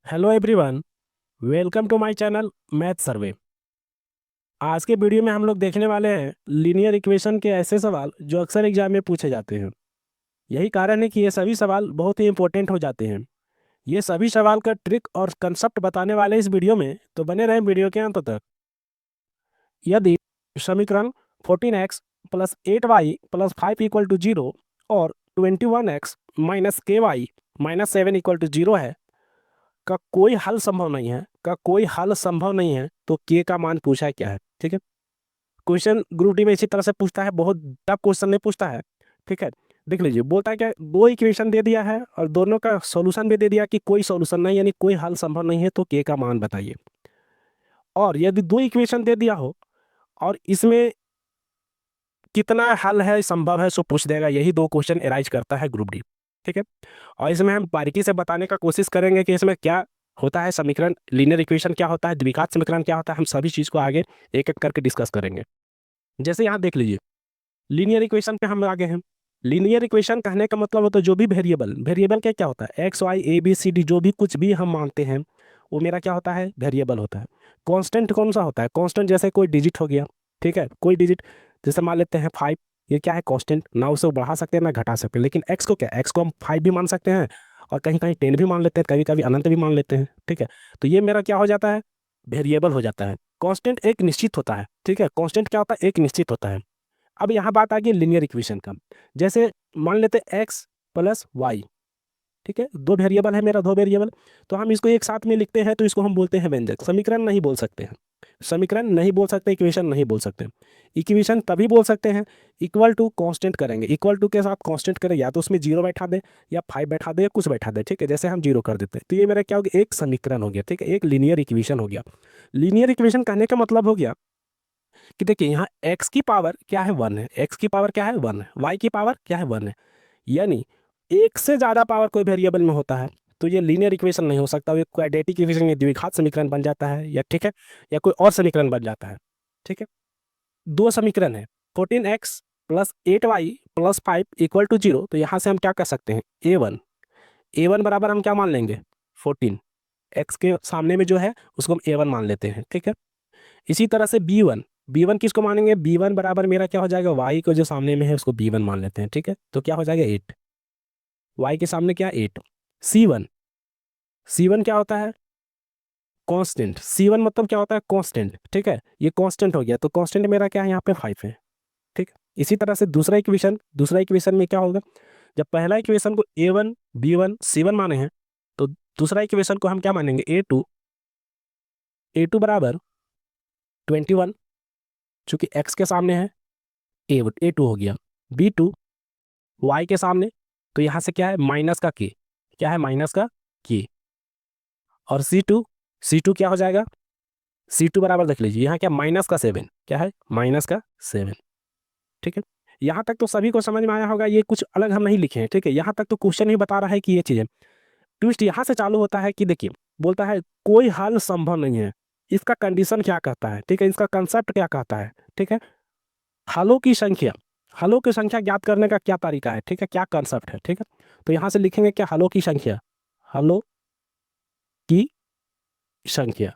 Hello everyone, welcome to my channel math survey. आज के video में हम लोग देखने वाले हैं लीनियर इक्वेशन के ऐसे सवाल जो अक्सर एग्जाम में पूछे जाते हैं। यही कारण है कि ये सभी सवाल बहुत ही इंपॉर्टेंट हो जाते हैं। ये सभी सवाल का ट्रिक और कंसेप्ट बताने वाले इस वीडियो में, तो बने रहें वीडियो के अंत तक। यदि समीकरण 14x plus 8y plus 5 equal to 0 और 21x माइनस के वाई माइनस 7 इक्वल टू 0 है, का कोई हल संभव नहीं है, तो के का मान पूछा है क्या है। ठीक है, क्वेश्चन ग्रुप डी में इसी तरह से पूछता है, बहुत टफ क्वेश्चन नहीं पूछता है। ठीक है, देख लीजिए, बोलता है क्या, दो इक्वेशन दे दिया है और दोनों का सॉल्यूशन भी दे दिया कि कोई सॉल्यूशन नहीं, यानी कोई हल संभव नहीं है, तो के का मान बताइए। और यदि दो इक्वेशन दे दिया हो और इसमें कितना हल है, संभव है, सो पूछ देगा। यही दो क्वेश्चन एराइज करता है ग्रुप डी। ठीक है, और इसमें हम बारीकी से बताने का कोशिश करेंगे कि इसमें क्या होता है, समीकरण लीनियर इक्वेशन क्या होता है, द्विघात समीकरण क्या होता है, हम सभी चीज़ को आगे एक एक करके डिस्कस करेंगे। जैसे यहाँ देख लीजिए, लीनियर इक्वेशन पे हम आगे हैं। लीनियर इक्वेशन कहने का मतलब होता है जो भी वेरिएबल, वेरिएबल क्या क्या होता है, X Y A B C D, जो भी कुछ भी हम मानते हैं वो मेरा क्या होता है, वेरिएबल होता है। कांस्टेंट कौन सा होता है, कांस्टेंट जैसे कोई डिजिट हो गया। ठीक है, कोई डिजिट, जैसे मान लेते हैं 5, ये क्या है, कांस्टेंट, ना उसे बढ़ा सकते हैं ना घटा सकते हैं। लेकिन एक्स को क्या, एक्स को हम 5 भी मान सकते हैं और कहीं कहीं 10 भी मान लेते हैं, कभी कभी अनंत भी मान लेते हैं। ठीक है, तो ये मेरा क्या हो जाता है, वेरिएबल हो जाता है। कांस्टेंट एक निश्चित होता है। ठीक है, कांस्टेंट क्या होता है, एक निश्चित होता है। अब यहाँ बात आ गई लीनियर इक्वेशन का। जैसे मान लेते हैं एक्स प्लस वाई। ठीक है, दो वेरिएबल है मेरा, दो वेरिएबल, तो हम इसको एक साथ में लिखते हैं तो इसको हम बोलते हैं व्यंजक। समीकरण नहीं बोल सकते हैं, समीकरण नहीं बोल सकते, इक्वेशन नहीं बोल सकते। इक्वेशन तभी बोल सकते हैं इक्वल टू कांस्टेंट करेंगे, इक्वल टू के साथ कांस्टेंट करें, या तो उसमें जीरो बैठा दे या 5 बैठा दे या कुछ बैठा दे। ठीक है, जैसे हम जीरो कर देते हैं तो ये मेरा क्या हो गया, एक समीकरण हो गया। ठीक है, एक लीनियर इक्वेशन हो गया। लीनियर इक्वेशन कहने का मतलब हो गया कि देखिए यहाँ x की पावर क्या है, 1 है, x की पावर क्या है, 1 है, y की पावर क्या है, 1 है। यानी एक से ज़्यादा पावर कोई वेरिएबल में होता है तो ये लीनियर इक्वेशन नहीं हो सकता, ये क्वाड्रेटिक इक्वेशन या द्विघात समीकरण बन जाता है, या ठीक है, या कोई और समीकरण बन जाता है। ठीक है, दो समीकरण है, 14x plus 8y plus 5 equal to 0, तो यहाँ से हम क्या कर सकते हैं, ए वन बराबर हम क्या मान लेंगे, 14, एक्स के सामने में जो है उसको हम ए वन मान लेते हैं। ठीक है, इसी तरह से बी वन किसको मानेंगे, बी वन बराबर मेरा क्या हो जाएगा, वाई को जो सामने में है उसको बी वन मान लेते हैं। ठीक है, तो क्या हो जाएगा 8, वाई के सामने क्या 8। सी वन, सी वन क्या होता है, कांस्टेंट। सी वन मतलब क्या होता है, कांस्टेंट। ठीक है, ये कांस्टेंट हो गया, तो कांस्टेंट मेरा क्या है, यहाँ पे 5 है। ठीक, इसी तरह से दूसरा इक्वेशन में क्या होगा, जब पहला इक्वेशन को ए वन बी वन सी वन माने हैं, तो दूसरा इक्वेशन को हम क्या मानेंगे, ए टू बराबर 21, चूंकि एक्स के सामने है, ए टू हो गया, बी टू वाई के सामने, तो यहां से क्या है, माइनस का के, क्या है, माइनस का के। और सी टू क्या हो जाएगा, सी टू बराबर देख लीजिए, यहाँ क्या, माइनस का 7, क्या है, माइनस का 7। ठीक है, यहाँ तक तो सभी को समझ में आया होगा, ये कुछ अलग हम नहीं लिखे हैं। ठीक है, यहाँ तक तो क्वेश्चन ही बता रहा है कि ये चीज़ है। ट्विस्ट यहाँ से चालू होता है कि देखिए, बोलता है कोई हल संभव नहीं है, इसका कंडीशन क्या कहता है। ठीक है, इसका कंसेप्ट क्या कहता है। ठीक है, हलों की संख्या, हलों की संख्या ज्ञात करने का क्या तरीका है। ठीक है, क्या कंसेप्ट है। ठीक है, तो यहां से लिखेंगे क्या, हलों की संख्या, हलों की संख्या।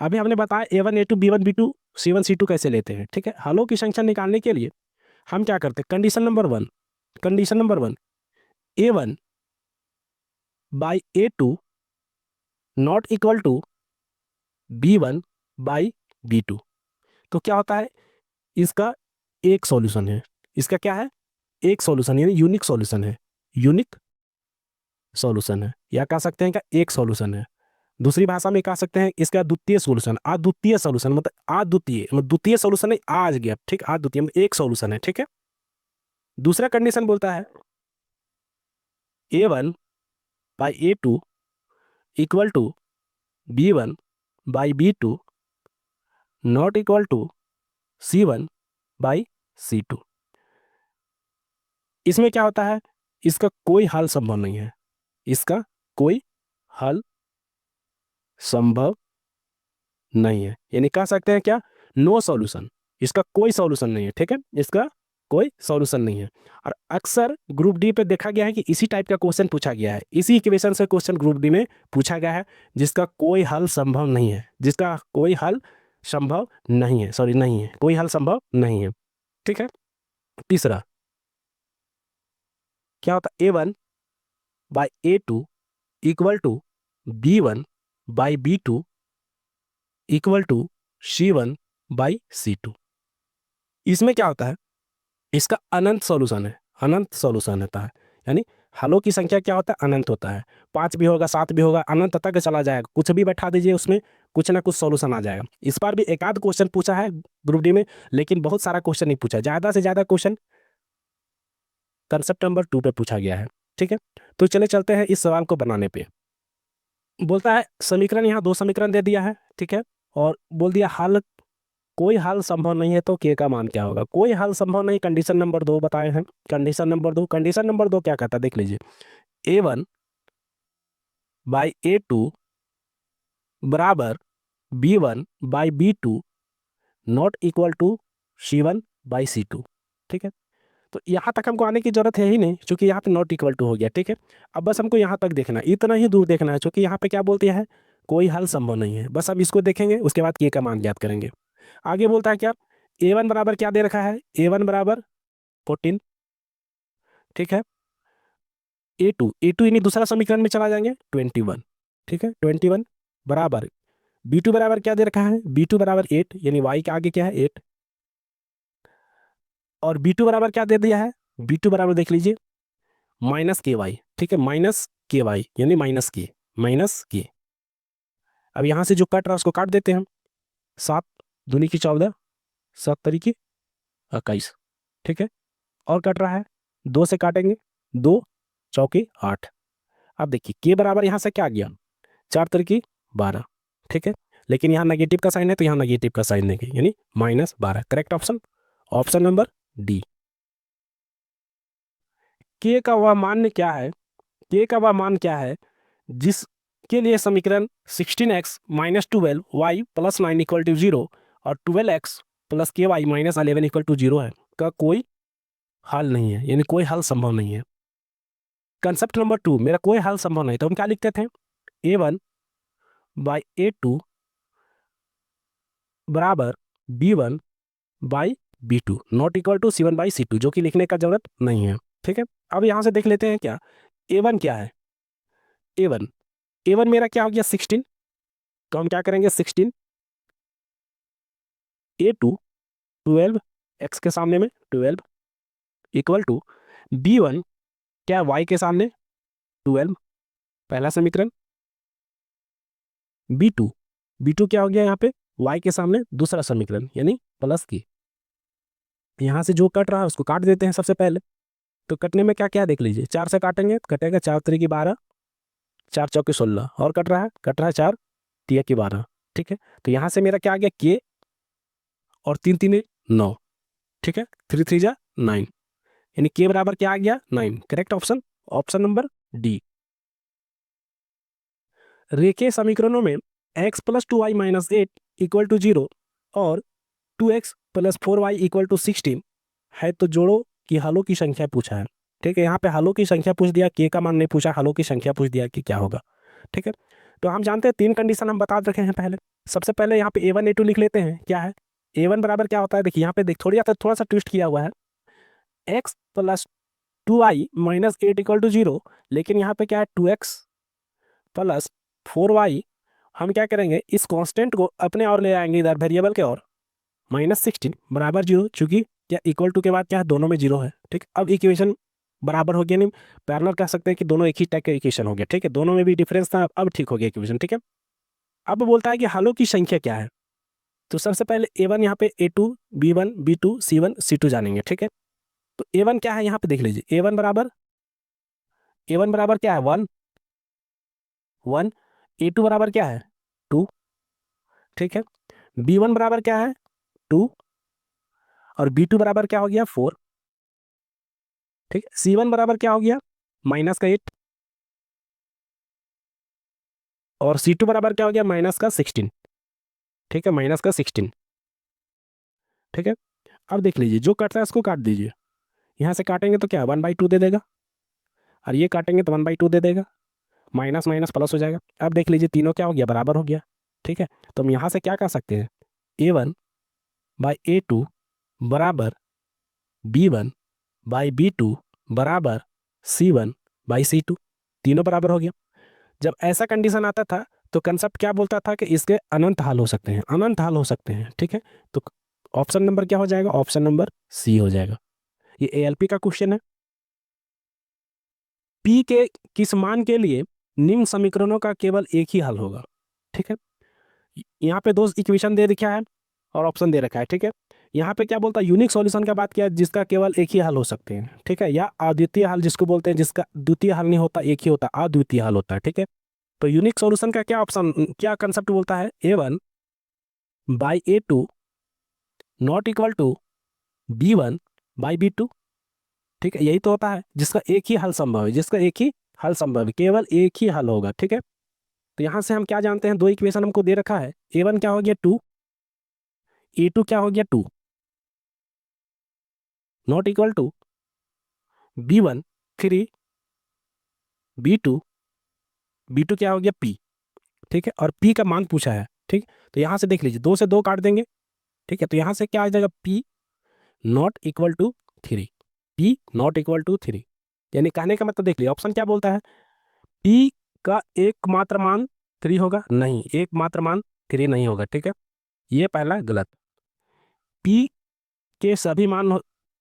अभी हमने बताया A two B two C two कैसे लेते हैं। ठीक है, हलों की संख्या निकालने के लिए हम क्या करते हैं, condition number one, A one by A two not equal to B one by B two. तो क्या होता है, इसका एक सॉल्यूशन है, इसका क्या है, एक सॉल्यूशन, यानी यूनिक सॉल्यूशन है, यूनिक सॉल्यूशन है, या कह सकते हैं का एक सॉल्यूशन है। दूसरी भाषा में कह सकते हैं इसका द्वितीय सॉल्यूशन, अद्वितीय सॉल्यूशन, मतलब अद्वितीय, मतलब द्वितीय सॉल्यूशन नहीं, आज गया। ठीक, अद्वितीय मतलब एक सॉल्यूशन है। ठीक है, दूसरा कंडीशन बोलता है a1/a2 equal to b1/b2 not equal to c1/c2। इसमें क्या होता है, इसका कोई हल संभव नहीं है, इसका कोई हल संभव नहीं है, यानी कह सकते हैं क्या, नो सॉल्यूशन, इसका कोई सॉल्यूशन नहीं है। ठीक है, इसका कोई सॉल्यूशन नहीं है। और अक्सर ग्रुप डी पे देखा गया है कि इसी टाइप का क्वेश्चन पूछा गया है, इसी इक्वेशन से क्वेश्चन ग्रुप डी में पूछा गया है, जिसका कोई हल संभव नहीं है, जिसका कोई हल संभव नहीं है, सॉरी नहीं है, कोई हल संभव नहीं है। ठीक है। तीसरा क्या होता है, A1/A2 equal to B1/B2 equal to C1/C2। इसमें क्या होता है, इसका अनंत सॉल्यूशन है, अनंत सॉल्यूशन होता है, यानी हलों की संख्या क्या होता है, अनंत होता है। 5 भी होगा, 7 भी होगा, अनंत तक चला जाएगा, कुछ भी बैठा दीजिए उसमें कुछ ना कुछ सॉल्यूशन आ जाएगा। इस बार भी एक आध क्वेश्चन पूछा है ग्रुप डी में, लेकिन बहुत सारा क्वेश्चन नहीं पूछा, ज़्यादा से ज़्यादा क्वेश्चन कंसेप्ट नंबर 2 पे पूछा गया है। ठीक है, तो चले चलते हैं इस सवाल को बनाने पे। बोलता है समीकरण, यहाँ 2 समीकरण दे दिया है, ठीक है, और बोल दिया हल, कोई हल संभव नहीं है, तो के का मान क्या होगा, कोई हल संभव नहीं, कंडीशन नंबर 2 बताए हैं। कंडीशन नंबर 2 क्या कहता है देख लीजिए, A1/A2 बराबर B1/B2 not equal to C1/C2। ठीक है, तो यहाँ तक हमको आने की जरूरत है ही नहीं, क्योंकि यहाँ पे नॉट इक्वल टू हो गया। ठीक है, अब बस हमको यहाँ तक देखना है, इतना ही दूर देखना है, क्योंकि यहाँ पे क्या बोलती है, कोई हल संभव नहीं है। बस अब इसको देखेंगे, उसके बाद के का मान ज्ञात करेंगे। आगे बोलता है क्या, A1 बराबर क्या दे रखा है, A1 बराबर 14। ठीक है, A2 यानी दूसरा समीकरण में चला जाएंगे 21। ठीक है, 21 बराबर B2 बराबर क्या दे रखा है, B2 बराबर 8, यानी y के आगे क्या है 8, और B2 बराबर क्या दे दिया है, B2 बराबर देख लीजिए -ky। ठीक है, -ky यानी माइनस के। अब यहाँ से जो कट रहा है उसको काट देते हैं हम, 7 दूनी की 14, 7 तरीके 21। ठीक है, और कट रहा है 2 से काटेंगे, 2 चौके 8। अब देखिए के बराबर यहाँ से क्या आ गया, 4 तरीके 12। ठीक है, लेकिन यहाँ नेगेटिव का साइन है, तो यहाँ नेगेटिव का साइन देंगे, यानी -12। Correct option, option number D. के का वह मान क्या है, के का वह मान क्या है जिसके लिए समीकरण 16x - 12y + 9 = 0 और 12x + ky - 11 = 0 है, का कोई हल नहीं है, यानी कोई हल संभव नहीं है। कंसेप्ट नंबर 2, मेरा कोई हल संभव नहीं, तो हम क्या लिखते थे, A1/A2 बराबर B1/B2 not equal to C1/C2, जो कि लिखने का जरूरत नहीं है। ठीक है, अब यहाँ से देख लेते हैं क्या, A1 क्या है, A1 A1 मेरा क्या हो गया 16, तो हम क्या करेंगे 16, A2 12, x के सामने में 12 इक्वल टू B1 क्या y के सामने 12, पहला समीकरण, B2 B2 क्या हो गया यहाँ पे y के सामने दूसरा समीकरण, यानी प्लस की। यहाँ से जो कट रहा है उसको काट देते हैं सबसे पहले, तो कटने में क्या क्या देख लीजिए, 4 से काटेंगे तो कटेगा 4 तरीके 12, 4 चौके 16, और कट रहा है 4 तिया की 12। ठीक है, तो यहाँ से मेरा क्या आ गया के, और 3 3 9। ठीक है, 3 3 जा 9, यानी के बराबर क्या आ गया 9। Correct option, option number D. रेखीय समीकरणों में x + 2y - 8 = 0 और 2x + 4y = 16 है, तो जोड़ो कि हलों की संख्या पूछा है। ठीक है, यहाँ पे हलों की संख्या पूछ दिया, के का मान नहीं पूछा, हलों की संख्या पूछ दिया कि क्या होगा। ठीक है, तो हम जानते हैं 3 कंडीशन हम बता रखे हैं पहले। सबसे पहले यहाँ पे A1 A2 लिख लेते हैं, क्या है A1 बराबर क्या होता है, देखिए यहाँ पे देख थोड़ा सा ट्विस्ट किया हुआ है, x + 2y - 8 = 0, लेकिन यहाँ पे क्या है 2x + 4y, हम क्या करेंगे इस कांस्टेंट को अपने और ले आएंगे इधर वेरिएबल के और, -16 बराबर 0, चूंकि क्या इक्वल टू के बाद क्या है दोनों में 0 है। ठीक, अब इक्वेशन बराबर हो गया, नहीं पैरेलल कह सकते हैं कि दोनों एक ही टाइप का इक्वेशन हो गया। ठीक है, दोनों में भी डिफरेंस था, अब ठीक हो गया इक्वेशन। ठीक है, अब बोलता है कि हलों की संख्या क्या है, तो सबसे पहले A1 यहाँ पे A2 B1 B2 C1 C2 जानेंगे। ठीक है, तो A1 क्या है यहाँ पे देख लीजिए, A1 बराबर क्या है 1 1, A2 बराबर क्या है 2। ठीक है, B1 बराबर क्या है 2, और B2 बराबर क्या हो गया 4। ठीक है, C1 बराबर क्या हो गया -8, और C2 बराबर क्या हो गया -16। ठीक है, -16। ठीक है, अब देख लीजिए, जो कट रहा है उसको काट दीजिए। यहाँ से काटेंगे तो क्या 1/2 दे देगा, और ये काटेंगे तो 1/2 दे देगा। माइनस माइनस प्लस हो जाएगा। अब देख लीजिए तीनों क्या हो गया, बराबर हो गया। ठीक है, तो हम यहाँ से क्या कर सकते हैं, A1/A2 बराबर B1/B2 बराबर C1/C2। तीनों बराबर हो गया। जब ऐसा कंडीशन आता था तो कंसेप्ट क्या बोलता था कि इसके अनंत हल हो सकते हैं, अनंत हल हो सकते हैं। ठीक है, तो ऑप्शन नंबर क्या हो जाएगा, ऑप्शन नंबर सी हो जाएगा। ये एएलपी का क्वेश्चन है। पी के किस मान के लिए निम्न समीकरणों का केवल एक ही हल होगा। ठीक है, यहाँ पे दो इक्वेशन दे रखा है और ऑप्शन दे रखा है। ठीक है, यहाँ पे क्या बोलता है, यूनिक सॉल्यूशन का बात किया जिसका केवल एक ही हल हो सकते हैं। ठीक है, या अद्वितीय हल जिसको बोलते हैं, जिसका द्वितीय हल नहीं होता, एक ही होता, अद्वितीय हल होता है। ठीक है, तो यूनिक सॉल्यूशन का क्या ऑप्शन, क्या कंसेप्ट बोलता है, A1/A2 not equal to B1/B2। ठीक है, यही तो होता है जिसका एक ही हल संभव है, जिसका एक ही हल संभव है, केवल एक ही हल होगा। ठीक है, तो यहां से हम क्या जानते हैं, दो इक्वेशन हमको दे रखा है। A1 क्या हो गया 2, A2 क्या हो गया 2, not equal to B1 3, B2 क्या हो गया P। ठीक है, और P का मान पूछा है। ठीक, तो यहां से देख लीजिए, 2 से 2 काट देंगे। ठीक है, तो यहां से क्या आ जाएगा, P not equal to 3, P not equal to 3। यानी कहने का मतलब देख लीजिए, ऑप्शन क्या बोलता है, P का एकमात्र मान 3 होगा, नहीं, एकमात्र मान 3 नहीं होगा। ठीक है, ये पहला गलत। P के सभी मान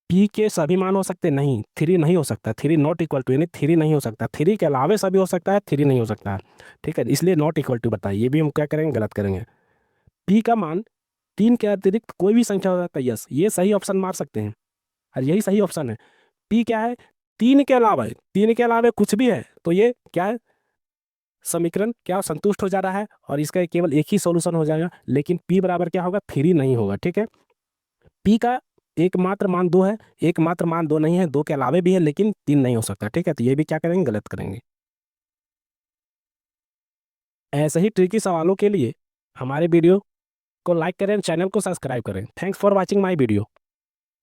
P के सभी मान हो सकते, नहीं, 3 नहीं हो सकता, 3 नॉट इक्वल टू, यानी 3 नहीं हो सकता, 3 के अलावे सभी हो सकता है, 3 नहीं हो सकता है। ठीक है, इसलिए नॉट इक्वल टू बताइए, ये भी हम क्या करेंगे, गलत करेंगे। P का मान 3 के अतिरिक्त कोई भी संख्या हो सकता है, यस, ये सही ऑप्शन मार सकते हैं, और यही सही ऑप्शन है। P क्या है, 3 के अलावा है, 3 के अलावा कुछ भी है तो ये क्या है, समीकरण क्या संतुष्ट हो जा रहा है, और इसका केवल एक ही सॉल्यूशन हो जाएगा। लेकिन P बराबर क्या होगा, 3 नहीं होगा। ठीक है, P का एकमात्र मान 2 है, एकमात्र मान 2 नहीं है, 2 के अलावे भी है, लेकिन 3 नहीं हो सकता। ठीक है, तो ये भी क्या करेंगे, गलत करेंगे। ऐसे ही ट्रिकी सवालों के लिए हमारे वीडियो को लाइक करें, चैनल को सब्सक्राइब करें। Thanks for watching my video.